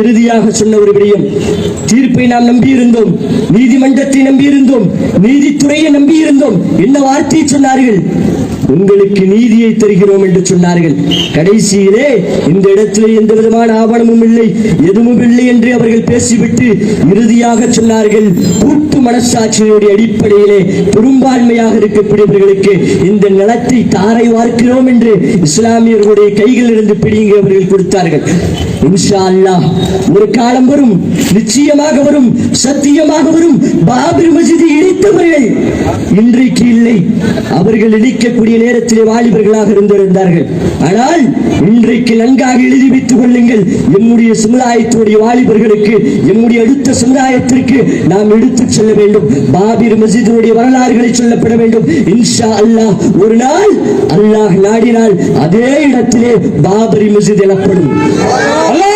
இறுதியாக சொன்ன ஒரு விடயம், தீர்ப்பை நாம் நம்பியிருந்தோம், நீதிமன்றத்தை நம்பியிருந்தோம், நீதித்துறையை நம்பியிருந்தோம். என்ன வார்த்தையை சொன்னார்கள்? உங்களுக்கு நீதியை தருகிறோம் என்று சொன்னார்கள். கடைசியிலே இந்த இடத்திலே எந்த விதமான ஆவணமும் இல்லை, எதுவும் இல்லை என்று அவர்கள் பேசிவிட்டு இறுதியாக சொன்னார்கள், கூட்டு மனசாட்சியினுடைய அடிப்படையிலே பெரும்பான்மையாக இருக்கக்கூடியவர்களுக்கு இந்த நிலத்தை தாரை வார்க்கிறோம் என்று இஸ்லாமியர்களுடைய கைகளிலிருந்து பிடிங்க அவர்கள் கொடுத்தார்கள். இன்ஷா அல்லாஹ் ஒரு காலம் வரும், நிச்சயமாக வரும், சத்தியமாக வரும். பாபர் மஸ்ஜிதை இடித்தவர்கள் இன்றைக்கு இல்லை. அவர்கள் இடிக்கக்கூடிய நேரத்திலே வாலிபர்களாக இருந்திருந்தார்கள். ஆனால் இன்றைக்கு நன்காக எழுதி வைத்துக் கொள்ளுங்கள், எம்முடைய சமுதாயத்துடைய வாலிபர்களுக்கு, எம்முடைய அடுத்த சமுதாயத்திற்கு நாம் எடுத்துச் செல்ல வேண்டும். பாபர் மஸ்ஜிதுடைய வரலாறுகளை சொல்லப்பட வேண்டும். இன்ஷா அல்லாஹ் ஒரு நாள் அல்லாஹ் நாடினால் அதே இடத்திலே பாபரி மஸ்ஜித் எனப்படும். அல்லாஹ்